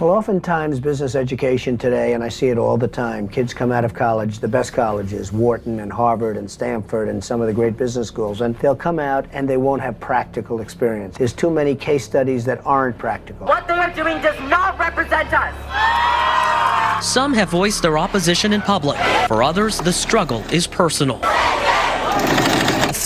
Well, oftentimes business education today, and I see it all the time, kids come out of college, the best colleges, Wharton and Harvard and Stanford and some of the great business schools, and they'll come out and they won't have practical experience. There's too many case studies that aren't practical. What they are doing does not represent us. Some have voiced their opposition in public. For others, the struggle is personal.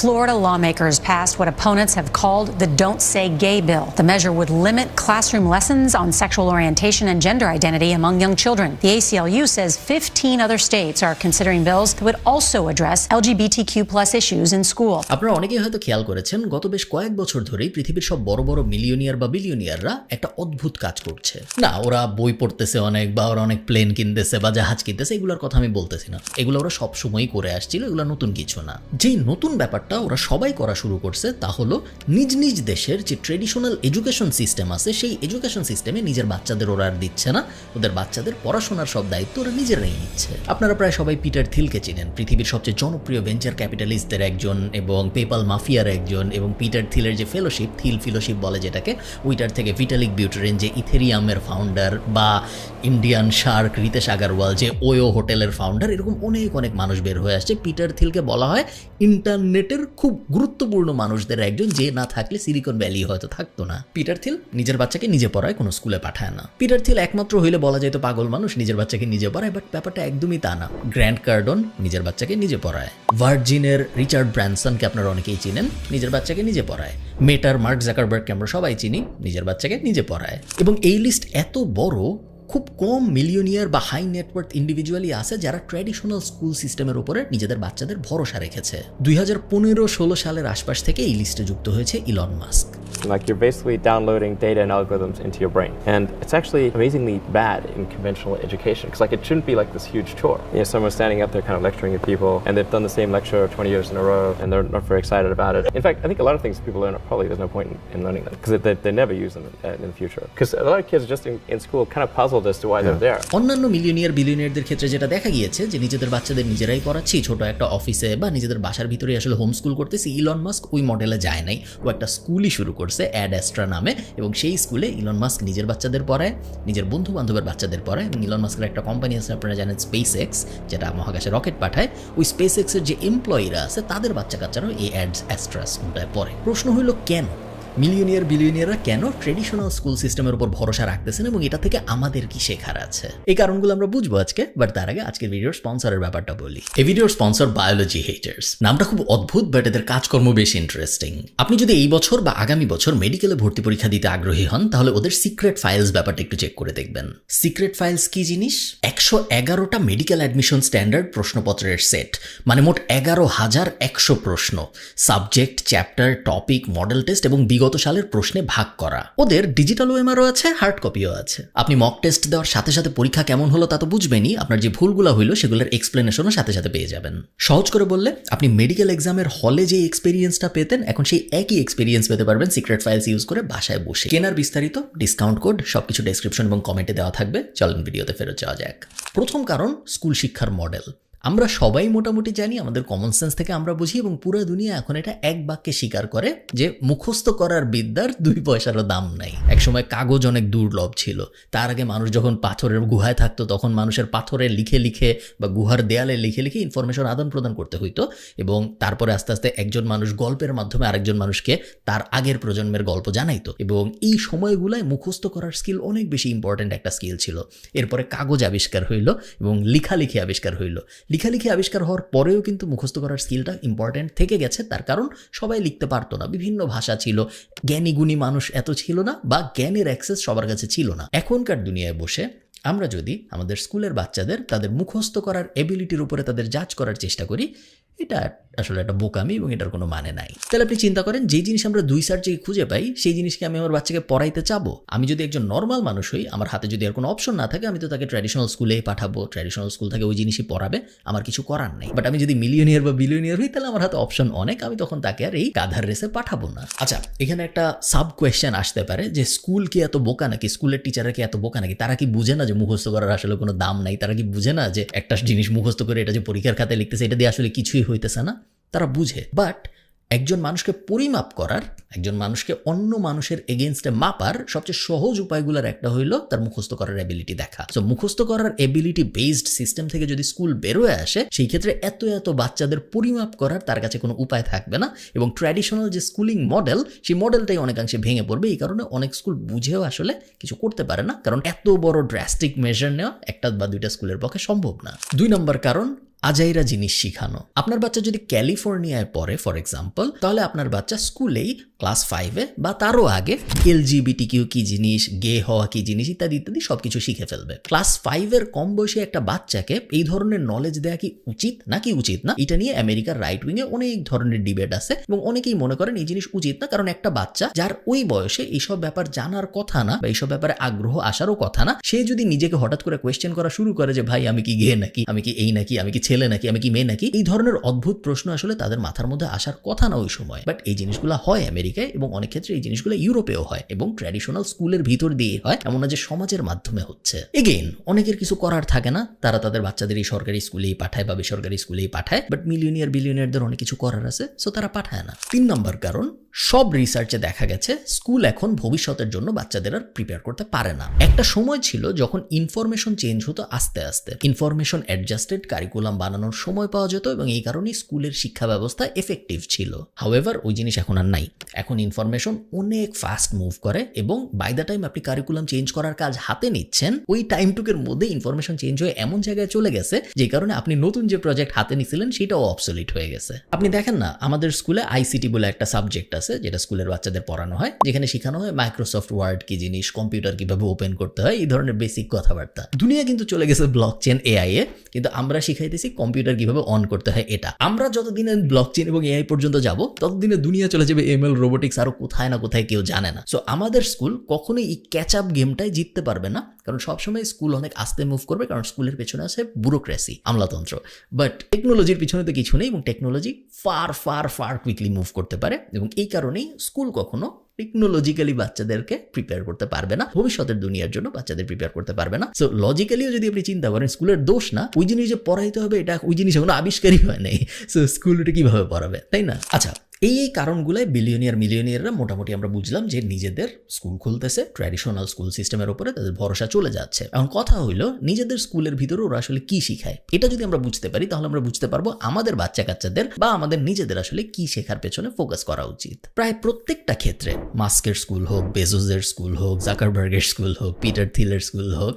Florida lawmakers passed what opponents have called the Don't Say Gay bill. The measure would limit classroom lessons on sexual orientation and gender identity among young children. The ACLU says 15 other states are considering bills that would also address LGBTQ+ issues in school. আপনারা অনেকেই হয়তো খেয়াল করেছেন গত বেশ কয়েক বছর ধরেই পৃথিবীর সব বড় বড় মিলিয়নিয়ার বা বিলিয়নিয়াররা একটা অদ্ভুত কাজ করছে। না, ওরা বই পড়তেছে অনেক, বা ওরা অনেক প্লেন কিনতেছে বা জাহাজ কিনতেছে, এগুলোর কথা আমি বলতেছি না। এগুলো ওরা সব সময়ই করে আসছিল, এগুলো নতুন কিছু না। যেই নতুন ব্যাপারটা ওরা সবাই করা শুরু করছে তা হলো নিজ নিজ দেশের যে ট্রেডিশনাল এডুকেশন সিস্টেম আছে সেই এডুকেশন সিস্টেমে নিজের বাচ্চাদের ওরা আর দিচ্ছে না, ওদের বাচ্চাদের পড়াশোনার সব দায়িত্ব ওরা নিজেরাই নিচ্ছে। আপনারা প্রায় সবাই পিটার থিলকে চিনেন, পৃথিবীর সবচেয়ে জনপ্রিয় ভেঞ্চার ক্যাপিটালিস্টদের একজন এবং পেপাল মাফিয়ার একজন, এবং পিটার থিলের যে ফেলোশিপ, থিল ফেলোশিপ বলে যেটাকে, ওইটার থেকে ভিটালিক বিউটেরিন যে ইথেরিয়ামের ফাউন্ডার, বা ইন্ডিয়ান শার্ক রিতেশ আগারওয়াল যে ওয়ো হোটেলের ফাউন্ডার, এরকম অনেক অনেক মানুষ বের হয়ে আসছে। পিটার থিলকে বলা হয় ইন্টারনেটের খুব গুরুত্বপূর্ণ মানুষদের একজন, যে না থাকলে সিলিকন ভ্যালি হয়তো থাকতো না। পিটার থিল নিজের বাচ্চাকে নিজে পড়ায়, কোনো স্কুলে পাঠায় না। পিটার থিল একমাত্র হইলে বলা যায় তো পাগল মানুষ, নিজের বাচ্চাকে নিজে পড়ায়, বাট ব্যাপারটা একদমই তা না। গ্র্যান্ড কার্ডন নিজের বাচ্চাকে নিজে পড়ায়, ভার্জিনের রিচার্ড ব্র্যানসনকে আপনারা অনেকেই চিনেন, নিজের বাচ্চাকে নিজে পড়ায়, মেটার মার্ক জাকারবার্গকে আমরা সবাই চিনি, নিজের বাচ্চাকে নিজে পড়ায়। এবং এই লিস্ট এত বড়, খুব কম মিলিয়নিয়ার বা হাই নেটওয়ার্থ ইন্ডিভিজুয়ালি আছে যারা ট্র্যাডিশনাল স্কুল সিস্টেমের উপরে নিজেদের বাচ্চাদের ভরসা রেখেছে। 2015-16 সালের আশপাশ থেকে এই লিস্টে যুক্ত হয়েছে Elon Musk. Like you're basically downloading data and algorithms into your brain. And it's actually amazingly bad in conventional education. Because like it shouldn't be like this huge chore. You know, someone's standing up there kind of lecturing at people and they've done the same lecture 20 years in a row and they're not very excited about it. In fact, I think a lot of things people learn, probably there's no point in learning them. Because they never use them in the future. Because a lot of kids are just in school kind of puzzled as to why they're there. অন্যান্য millionaire বিলিয়নিয়ারদের ক্ষেত্রে যেটা দেখা গিয়েছে যে নিজেদের বাচ্চাদের নিজেরাই পড়াচ্ছি ছোট একটা অফিসে বা নিজেদের বাসার ভিতরে আসলে হোম স্কুল করতেছি। ইলন মাস্ক ওই মডেলে যায় নাই, ও একটা স্কুলই শুরু করছে অ্যাড অ্যাস্ট্রা নামে, এবং সেই স্কুলে ইলন মাস্ক নিজের বাচ্চাদের পড়ায়, নিজের বন্ধু বান্ধবের বাচ্চাদের পড়ায়। এবং ইলন মাস্কের একটা কোম্পানি আছে আপনারা জানেন, স্পেস এক্স, যেটা মহাকাশে রকেট পাঠায়। ওই স্পেস এক্সের যে এমপ্লয়িরা আছে তাদের বাচ্চা কাচ্চারাও এই অ্যাড অ্যাস্ট্রা স্কুলটায় পড়ে। প্রশ্ন হইল কেন মিলিয়নিয়ার বিলিয়নিয়াররা কেন ট্রেডিশনাল স্কুল সিস্টেমের উপর ভরসা রাখতেছেন এবং এটা থেকে আমাদের কি শেখার আছে? এই কারণগুলো আমরা বুঝবো আজকে, বাট তার আগে আজকের ভিডিওর স্পন্সরের ব্যাপারটা বলি। এই ভিডিওর স্পন্সর বায়োলজি হেটার্স। নামটা খুব অদ্ভুত, বাট এদের কাজকর্ম বেশ ইন্টারেস্টিং। আপনি যদি এই বছর বা আগামী বছর মেডিকেলে ভর্তি পরীক্ষা দিতে আগ্রহী হন তাহলে ওদের সিক্রেট ফাইলস ব্যাপারটা একটু চেক করে দেখবেন। সিক্রেট ফাইলস কি জিনিস? 111টা মেডিকেল অ্যাডমিশন স্ট্যান্ডার্ড প্রশ্নপত্রের সেট, মানে মোট 11,100 প্রশ্ন, subject, chapter, topic, model test এবং বিগত সালের প্রশ্নে ভাগ করা। ওদের ডিজিটাল ওএমআরও আছে, হার্ড কপিও আছে। আপনি মক টেস্ট দেওয়ার সাথে সাথে পরীক্ষা কেমন হলো তা তো বুঝবেনই, আপনার যে ভুলগুলো হইলো সেগুলোর এক্সপ্লেনেশনও সাথে সাথে পেয়ে যাবেন। সহজ করে বললে আপনি মেডিকেল এক্সামের হলে যে এক্সপিরিয়েন্সটা পেতেন এখন সেই একই এক্সপিরিয়েন্স পেতে পারবেন সিক্রেট ফাইলস ইউজ করে বাসায় বসে। কেনার বিস্তারিত, ডিসকাউন্ট কোড সবকিছু ডেসক্রিপশন এবং কমেন্টে দেওয়া থাকবে। চলেন ভিডিওতে ফেরত যাওয়া যাক। প্রথম কারণ, স্কুল শিক্ষার মডেল। আমরা সবাই মোটামুটি জানি, আমাদের কমন সেন্স থেকে আমরা বুঝি, এবং পুরো দুনিয়া এখন এটা এক বাক্যে স্বীকার করে যে মুখস্থ করার বিদ্যার 2 পয়সারও দাম নাই। একসময় কাগজ অনেক দুর্লভ ছিল। তার আগে মানুষ যখন পাথরের গুহায় থাকতো তখন মানুষের পাথরে লিখে লিখে বা গুহার দেয়ালে লিখে লিখে ইনফরমেশন আদান প্রদান করতে হইতো, এবং তারপরে আস্তে আস্তে একজন মানুষ গল্পের মাধ্যমে আরেকজন মানুষকে তার আগের প্রজন্মের গল্প জানাইতো, এবং এই সময়গুলায় মুখস্থ করার স্কিল অনেক বেশি ইম্পর্টেন্ট একটা স্কিল ছিল। এরপরে কাগজ আবিষ্কার হইল এবং লেখালেখি আবিষ্কার হইল। লেখালেখি আবিষ্কার হওয়ার পরেও কিন্তু মুখস্থ করার স্কিলটা ইম্পর্টেন্ট থেকে গেছে, তার কারণ সবাই লিখতে পারতো না, বিভিন্ন ভাষা ছিল, জ্ঞানী গুণী মানুষ এত ছিল না, বা জ্ঞানের অ্যাক্সেস সবার কাছে ছিল না। এখনকার দুনিয়ায় বসে আমরা যদি আমাদের স্কুলের বাচ্চাদের তাদের মুখস্থ করার এবিলিটির উপরে তাদের জাজ করার চেষ্টা করি, এটা আসলে একটা বোকামি এবং এটার কোনো মানে নাই। তাহলে আপনি চিন্তা করেন, যে জিনিস আমরা 2 সার্চে খুঁজে পাই সেই জিনিসকে আমি আমার বাচ্চাকে পড়াইতে চাবো? আমি যদি একজন নর্মাল মানুষ হই, আমার হাতে যদি আর কোনো অপশন না থাকে, আমি তো তাকে ট্র্যাডিশনাল স্কুলেই পাঠাবো, ট্র্যাডিশনাল স্কুল থেকে ওই জিনিসই পড়াবে, আমার কিছু করার নেই। বাট আমি যদি মিলিয়নিয়ার বা বিলিয়নিয়ার হই তাহলে আমার হাতে অপশন অনেক, আমি তখন তাকে আর এই গাধার রেসে পাঠাবো না। আচ্ছা, এখানে একটা সাব কোয়েশ্চেন আসতে পারে যে স্কুল কি এত বোকা নাকি, স্কুলের টিচাররা কি এত বোকা নাকি? তারা কি বুঝে না যে মুখস্থ করার আসলে কোনো দাম নাই? তারা কি বুঝে না যে একটা জিনিস মুখস্থ করে এটা যে পরীক্ষার খাতায় লিখতেছে এটা দিয়ে আসলে কিছুই হইতেছে না? তারা বুঝে, বাট একজন মানুষকে পরিমাপ করার, একজন মানুষকে অন্য মানুষের এগেইনস্টে মাপার সবচেয়ে সহজ উপায়গুলোর একটা হইলো তার মুখস্থ করার এবিলিটি দেখা। সো মুখস্থ করার এবিলিটি বেসড সিস্টেম থেকে যদি স্কুল বেরোয় আসে, সেই ক্ষেত্রে এত বাচ্চাদের পরিমাপ করার তার কাছে কোনো উপায় থাকবে না, এবং ট্র্যাডিশনাল যে স্কুলিং মডেল, সেই মডেলটাই অনেকাংশে ভেঙে পড়বে। এই কারণে অনেক স্কুল বুঝেও আসলে কিছু করতে পারে না, কারণ এত বড় ড্রাস্টিক মেজার নেওয়া একটা বা দুইটা স্কুলের পক্ষে সম্ভব না। 2 নম্বর কারণ, আজাইরা জিনিস শিখানো। আপনার বাচ্চা যদি ক্যালিফোর্নিয়ায় পড়ে ফর এক্সাম্পল, তাহলে আপনার বাচ্চা স্কুলেই ক্লাস 5-এ বা তারও আগে LGBTQ কি জিনিস, গে হওয়া কি জিনিস ইত্যাদি ইত্যাদি সবকিছু শিখে ফেলবে। ক্লাস 5-এর কম বয়সী একটা বাচ্চাকে এই ধরনের নলেজ দেওয়া কি উচিত নাকি উচিত না, এটা নিয়ে আমেরিকার রাইট উইংয়ে অনেক ধরনের ডিবেট আছে, এবং অনেকেই মনে করেন এই জিনিস উচিত না, কারণ একটা বাচ্চা যার ওই বয়সে এইসব ব্যাপার জানার কথা না বা এইসব ব্যাপারে আগ্রহ আসারও কথা না, সে যদি নিজেকে হঠাৎ করে কোয়েশ্চেন করা শুরু করে যে ভাই আমি কি গে নাকি, আমি কি এই নাকি, আমি কি ছেলে নাকি, আমি কি মেয়ে নাকি, এই ধরনের অদ্ভুত প্রশ্ন আসলে তাদের মাথার মধ্যে আসার কথা না ওই সময়। বাট এই জিনিসগুলো হয় আমেরিকায়, এবং অনেক ক্ষেত্রে এই জিনিসগুলো ইউরোপেও হয়, এবং ট্র্যাডিশনাল স্কুলের ভিতর দিয়ে হয়, এমন না যে সমাজের মাধ্যমে হচ্ছে। এগেইন অনেকের কিছু করার থাকে না, তারা তাদের বাচ্চাদের এই সরকারি স্কুলেই পাঠায় বা বেসরকারি স্কুলেই পাঠায়, বাট বিলিয়নিয়ারদের অনেক কিছু করার আছে, সো তারা পাঠায় না। 3 নম্বর কারণ, সব রিসার্চে দেখা গেছে স্কুল এখন ভবিষ্যতের জন্য বাচ্চাদের আর প্রিপেয়ার করতে পারে না। একটা সময় ছিল যখন ইনফরমেশন চেঞ্জ হতো আস্তে আস্তে, ইনফরমেশন অ্যাডজাস্টেড কারিকুলাম বানানোর সময় পাওয়া যেত, এবং এই কারণেই স্কুলের শিক্ষা ব্যবস্থা এফেক্টিভ ছিল। হাউএভার ওই জিনিস এখন আর নাই। এখন ইনফরমেশন অনেক ফাস্ট মুভ করে, এবং বাই দ্য টাইম আপনি কারিকুলাম চেঞ্জ করার কাজ হাতে নিচ্ছেন, ওই টাইমটুকের মধ্যে ইনফরমেশন চেঞ্জ হয়ে এমন জায়গায় চলে গেছে যে কারণে আপনি নতুন যে প্রজেক্ট হাতে নিছিলেন সেটাও অবসলিট হয়ে গেছে। আপনি দেখেন না, আমাদের স্কুলে আইসিটি বলে একটা সাবজেক্ট আছে যেটা স্কুলের বাচ্চাদের পড়ানো হয়, যেখানে শেখানো হয় মাইক্রোসফট ওয়ার্ড কি জিনিস, কম্পিউটার কিভাবে ওপেন করতে হয়, এই ধরনের বেসিক কথাবার্তা। দুনিয়া কিন্তু চলে গেছে ব্লকচেন এআই এ, কিন্তু আমরা শিখাইতেছি কম্পিউটার কিভাবে অন করতে হয়। এটা আমরা যতদিনে ব্লকচেন এবং এআই পর্যন্ত যাব, ততদিনে দুনিয়া চলে যাবে এমএল, রোবোটিক্স, আরো কোথায় না কোথায় কেউ জানে না। সো আমাদের স্কুল কখনোই এই ক্যাচ আপ গেমটাই জিততে পারবে না, কারণ সবসময় স্কুল অনেক আস্তে মুভ করবে, কারণ স্কুলের পেছনে আছে ব্যুরোক্রেসি, আমলাতন্ত্র। বাট টেকনোলজির পিছনে তো কিছু নেই, এবং technology far far far quickly move করতে পারে, এবং এই কারণেই স্কুল কখনো টেকনোলজিক্যালি বাচ্চাদেরকে প্রিপেয়ার করতে পারবে না, ভবিষ্যতের দুনিয়ার জন্য বাচ্চাদের প্রিপেয়ার করতে পারবে না। সো লজিক্যালিও যদি আপনি চিন্তা করেন, স্কুলের দোষ না, ওই জিনিস যে পড়াইতে হবে এটা ওই জিনিস এখনো আবিষ্কারই হয় নাই, সো স্কুল এটা কিভাবে পড়াবে, তাই না? আচ্ছা, এই কারণগুলোয় মিলিয়নিয়াররা মোটামুটি আমরা বুঝলাম যে নিজেদের স্কুল খুলতেছে, ট্র্যাডিশনাল স্কুল সিস্টেমের উপরে তাদের ভরসা চলে যাচ্ছে। এখন কথা হইলো নিজেদের স্কুলের ভিতরে ওরা আসলে কি শিখায়, এটা যদি আমরা বুঝতে পারি তাহলে আমরা বুঝতে পারবো আমাদের বাচ্চা কাচ্চাদের বা আমাদের নিজেদের আসলে কি শেখার পেছনে ফোকাস করা উচিত। প্রায় প্রত্যেকটা ক্ষেত্রে, মাস্কের স্কুল হোক, বেজোসের স্কুল হোক, জাকারবার্গের স্কুল হোক, পিটার থিলের স্কুল হোক,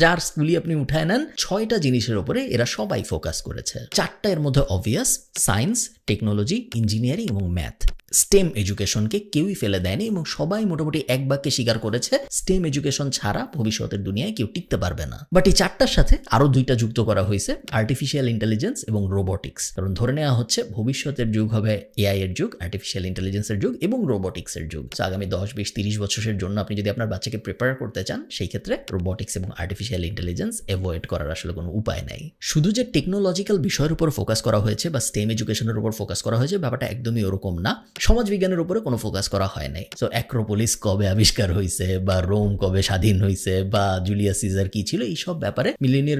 যার স্কুলই আপনি উঠায় নেন, 6টা জিনিসের উপরে এরা সবাই ফোকাস করেছে। 4টা এর মধ্যে অবভিয়াস, সায়েন্স, টেকনোলজি, ইঞ্জিনিয়ারিং এবং ম্যাথ। স্টেম এডুকেশনকে কেউই ফেলে দেয়নি, এবং সবাই মোটামুটি এক বাক্যে স্বীকার করেছে স্টেম এডুকেশন ছাড়া ভবিষ্যতের দুনিয়ায় কেউ টিকতে পারবে না। বাট এই 4টার সাথে আরো 2টা যুক্ত করা হয়েছে, আর্টিফিশিয়াল ইন্টেলিজেন্স এবং রোবোটিক্স। কারণ ধরে নেওয়া হচ্ছে ভবিষ্যতের যুগ হবে এআই এর যুগ, আর্টিফিশিয়াল ইন্টেলিজেন্সের যুগ এবং রোবোটিক্সের যুগ। সো আগামী 10, 20, 30 বছরের জন্য আপনি যদি আপনার বাচ্চাকে প্রিপেয়ার করতে চান, সেই ক্ষেত্রে রোবোটিক্স এবং আর্টিফিশিয়াল ইন্টেলিজেন্স অ্যাভয়েড করার আসলে কোনো উপায় নাই। শুধু যে টেকনোলজিক্যাল বিষয়ের উপর ফোকাস করা হয়েছে বা স্টেম এডুকেশনের উপর ফোকাস করা হয়েছে, ব্যাপারটা একদমই ওরকম না। সমাজ বিজ্ঞানের উপরে কোনো ফোকাস করা হয় নাই। সো অ্যাক্রোপোলিস কবে আবিষ্কার হয়েছে, বা রোম কবে স্বাধীন হয়েছে, বা জুলিয়াস সিজার কি ছিল, এইসব ব্যাপারে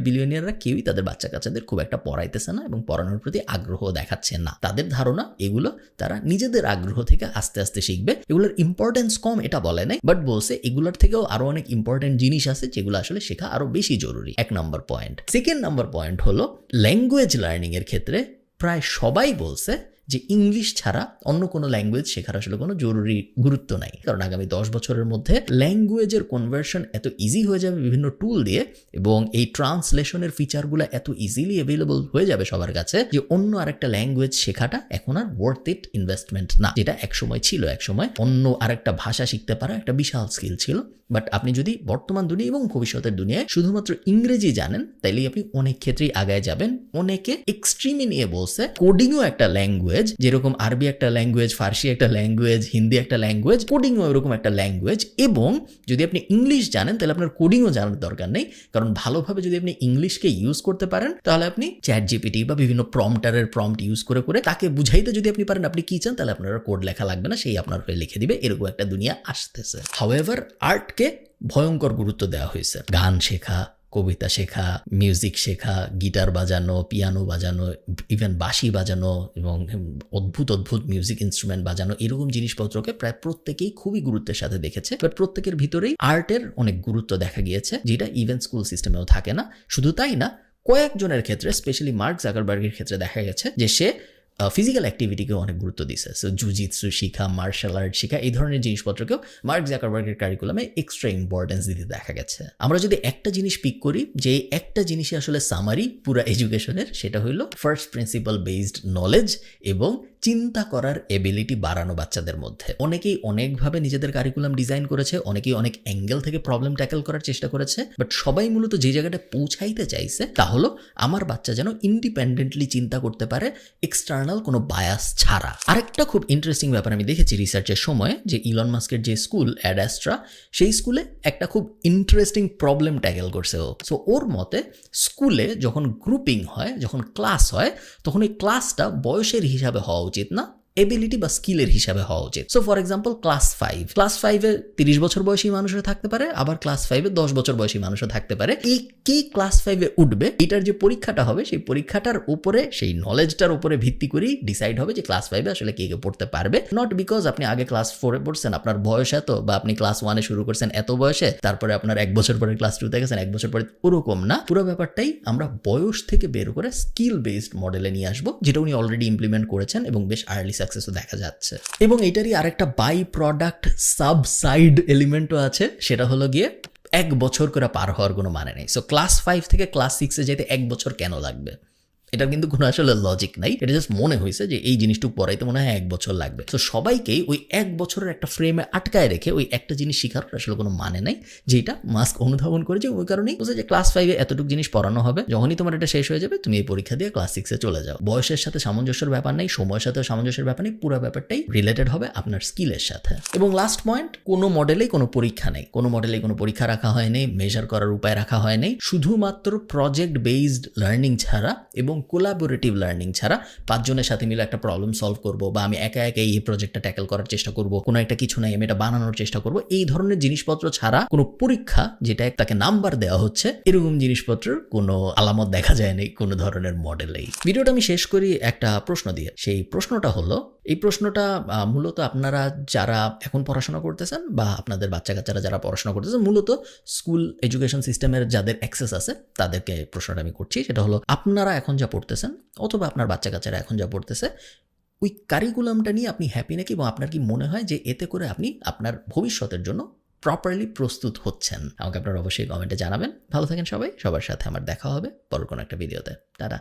বিলিয়নিয়াররা কেউই তাদের বাচ্চা কাচ্চাদের খুব একটা পড়াইতেছে না, এবং পড়ানোর প্রতি আগ্রহ দেখাচ্ছে না। তাদের ধারণা এগুলো তারা নিজেদের আগ্রহ থেকে আস্তে আস্তে শিখবে। এগুলোর ইম্পর্টেন্স কম এটা বলে নাই, বাট বলছে এগুলোর থেকেও আরো অনেক ইম্পর্টেন্ট জিনিস আছে যেগুলো আসলে শেখা আরো বেশি জরুরি। 1 নম্বর পয়েন্ট। 2nd নম্বর পয়েন্ট হলো ল্যাঙ্গুয়েজ লার্নিং এর ক্ষেত্রে প্রায় সবাই বলছে যে ইংলিশ ছাড়া অন্য কোনো ল্যাঙ্গুয়েজ শেখার আসলে কোনো জরুরি গুরুত্ব নাই, কারণ আগামী 10 বছরের মধ্যে ল্যাঙ্গুয়েজের কনভার্সন এত ইজি হয়ে যাবে বিভিন্ন টুল দিয়ে, এবং এই ট্রান্সলেশনের ফিচারগুলো এত ইজিলি অ্যাভেলেবল হয়ে যাবে সবার কাছে, যে অন্য আরেকটা ল্যাঙ্গুয়েজ শেখাটা এখন আর ওয়ার্থ ইট ইনভেস্টমেন্ট না, যেটা একসময় ছিল। একসময় অন্য আরেকটা ভাষা শিখতে পারা একটা বিশাল স্কিল ছিল। বাট আপনি যদি বর্তমান দুনিয়া এবং ভবিষ্যতের দুনিয়ায় শুধুমাত্র ইংরেজি জানেন, তাইলেই আপনি অনেক ক্ষেত্রেই আগায় যাবেন। অনেকে এক্সট্রিমে নিয়ে বলছে কোডিংও একটা ল্যাঙ্গুয়েজ, যেরকম আরবি একটা ল্যাঙ্গুয়েজ, ফার্সি একটা ল্যাঙ্গুয়েজ, হিন্দি একটা ল্যাঙ্গুয়েজ, কোডিংও এরকম একটা ল্যাঙ্গুয়েজ। এবং যদি আপনি ইংলিশ জানেন তাহলে আপনার কোডিংও জানার দরকার নেই, কারণ ভালোভাবে যদি আপনি ইংলিশকে ইউজ করতে পারেন, তাহলে আপনি চ্যাট জিপিটি বা বিভিন্ন প্রম্পটারের প্রম্পট ইউজ করে তাকে বুঝাইতে যদি আপনি পারেন আপনি কি চান, তাহলে আপনার কোড লেখা লাগবে না, সেই আপনার হয়ে লিখে দিবে। এরকম একটা দুনিয়া আসতেছে। হাউএভার আর্টকে ভয়ঙ্কর গুরুত্ব দেওয়া হয়েছে। গান শেখা, কবিতা শেখা, মিউজিক শেখা, গিটার বাজানো, পিয়ানো বাজানো, ইভেন বাঁশি বাজানো এবং অদ্ভুত অদ্ভুত মিউজিক ইনস্ট্রুমেন্ট বাজানো, এরকম জিনিসপত্রকে প্রায় প্রত্যেকেই খুবই গুরুত্বের সাথে দেখেছে। বাট প্রত্যেকের ভিতরেই আর্টের অনেক গুরুত্ব দেখা গিয়েছে, যেটা ইভেন স্কুল সিস্টেমেও থাকে না। শুধু তাই না, কয়েকজনের ক্ষেত্রে, স্পেশালি মার্ক জাকারবার্গের ক্ষেত্রে দেখা গেছে যে সে ফিজিক্যাল অ্যাক্টিভিটিকে অনেক গুরুত্ব দিচ্ছে। সো জুজিৎসু শিখা, মার্শাল আর্ট শিখা, এই ধরনের জিনিসপত্রকেও মার্ক জাকারবার্গের কারিকুলামে এক্সট্রা ইম্পর্টেন্স দিতে দেখা গেছে। আমরা যদি একটা জিনিস পিক করি, যে একটা জিনিসই আসলে সামারি পুরো এডুকেশনের, সেটা হলো ফার্স্ট প্রিন্সিপাল বেসড নলেজ এবং চিন্তা করার এবিলিটি বাড়ানো বাচ্চাদের মধ্যে। অনেকেই অনেকভাবে নিজেদের কারিকুলাম ডিজাইন করেছে, অনেকেই অনেক অ্যাঙ্গেল থেকে প্রবলেম ট্যাকেল করার চেষ্টা করেছে, বাট সবাই মূলত যে জায়গাটা পৌঁছাইতে চাইছে তা হলো আমার বাচ্চা যেন ইন্ডিপেন্ডেন্টলি চিন্তা করতে পারে, এক্সটার্নাল কোনো বায়াস ছাড়া। আরেকটা খুব ইন্টারেস্টিং ব্যাপার আমি দেখেছি রিসার্চের সময়, যে ইলন মাস্কের যে স্কুল অ্যাড অ্যাস্ট্রা, সেই স্কুলে একটা খুব ইন্টারেস্টিং প্রবলেম ট্যাকেল করছে ও। সো ওর মতে স্কুলে যখন গ্রুপিং হয়, যখন ক্লাস হয়, তখন এই ক্লাসটা বয়সের হিসাবে হওয়া উচিত না, এবিলিটি বা স্কিলের হিসাবে হওয়া উচিত। সো ফর এক্সাম্পল ক্লাস 5-এ 30 বছর বয়সী মানুষও থাকতে পারে, আবার ক্লাস 5-এ 10 বছর বয়সী মানুষও থাকতে পারে। এই কে ক্লাস 5-এ উঠবে, এটার যে পরীক্ষাটা হবে, সেই পরীক্ষাটার উপরে, সেই নলেজটার উপরে ভিত্তি করেই ডিসাইড হবে যে ক্লাস 5-এ আসলে কে কে পড়তে পারবে। নট বিকজ আপনি আগে ক্লাস 4-এ পড়ছেন, আপনার বয়স এত, বা আপনি ক্লাস 1-এ শুরু করছেন এত বয়সে, তারপরে আপনার 1 বছর পরে ক্লাস 2-তে গেছেন, 1 বছর পরে, ওরকম না। পুরো ব্যাপারটাই আমরা বয়স থেকে বের করে স্কিল বেসড মডেলে নিয়ে আসবো, যেটা উনি অলরেডি ইমপ্লিমেন্ট করেছেন এবং বেশ আর্লি সাকসেসও দেখা যাচ্ছে। এবং এটারই আরেকটা বাই প্রোডাক্ট সাবসাইড এলিমেন্টও আছে, সেটা হলো গিয়ে 1 বছর করে পার হওয়ার কোনো মানে নেই। সো ক্লাস 5 থেকে ক্লাস 6-এ যেতে 1 বছর কেন লাগবে? এটা কিন্তু কোনো আসলে লজিক নাই, এটা জাস্ট মনে হয়েছে যে এই জিনিসটুকু পড়াইতে মনে হয় 1 বছর লাগবে। তো সবাইকেই ওই 1 বছরের একটা ফ্রেমে আটকায় রেখে ওই একটা জিনিস শেখার আসলে কোনো মানে নাই, যেটা মাস্ক অনুধাবন করেছে। ওই কারণেই বলছে যে ক্লাস 5-এ এতটুকু জিনিস পড়ানো হবে, যখনই তোমার এটা শেষ হয়ে যাবে তুমি এই পরীক্ষা দিয়ে ক্লাস 6-এ চলে যাও। বয়সের সাথে সামঞ্জস্যের ব্যাপার নেই, সময়ের সাথে সামঞ্জস্যের ব্যাপার নেই, পুরো ব্যাপারটাই রিলেটেড হবে আপনার স্কিলের সাথে। এবং লাস্ট পয়েন্ট, কোনো মডেলেই কোনো পরীক্ষা নেই, কোনো মডেলেই কোনো পরীক্ষা রাখা হয়নি, মেজার করার উপায় রাখা হয়নি। শুধুমাত্র প্রজেক্ট বেসড লার্নিং ছাড়া এবং কোলাবোরেটিভ লার্নিং ছাড়া 5 জনের সাথে মিলে একটা প্রবলেম সলভ করব, বা আমি একা একা এই প্রজেক্টটা ট্যাকেল করার চেষ্টা করব, কোনো একটা কিছু নাই আমি এটা বানানোর চেষ্টা করব, এই ধরনের জিনিসপত্র ছাড়া কোনো পরীক্ষা যেটা তাকে নাম্বার দেওয়া হচ্ছে, এরকম জিনিসপত্রের কোনো আলামত দেখা যায়নি কোনো ধরনের মডেলেই। ভিডিওটা আমি শেষ করি একটা প্রশ্ন দিয়ে। সেই প্রশ্নটা হলো, এই প্রশ্নটা মূলত আপনারা যারা এখন পড়াশোনা করতেছেন বা আপনাদের বাচ্চা কাচ্চারা যারা পড়াশোনা করতেছেন, মূলত স্কুল এডুকেশন সিস্টেমের যাদের অ্যাক্সেস আছে তাদেরকে প্রশ্নটা আমি করছি। সেটা হলো, আপনারা এখন যা পড়তেছেন অথবা আপনার বাচ্চা কাচ্চারা এখন যা পড়তেছে, ওই কারিকুলামটা নিয়ে আপনি হ্যাপি নাকি, এবং আপনার কি মনে হয় যে এতে করে আপনি আপনার ভবিষ্যতের জন্য প্রপারলি প্রস্তুত হচ্ছেন? আমাকে আপনারা অবশ্যই কমেন্টে জানাবেন। ভালো থাকেন সবাই, সবার সাথে আমার দেখা হবে পরের কোনো একটা ভিডিওতে। টাটা।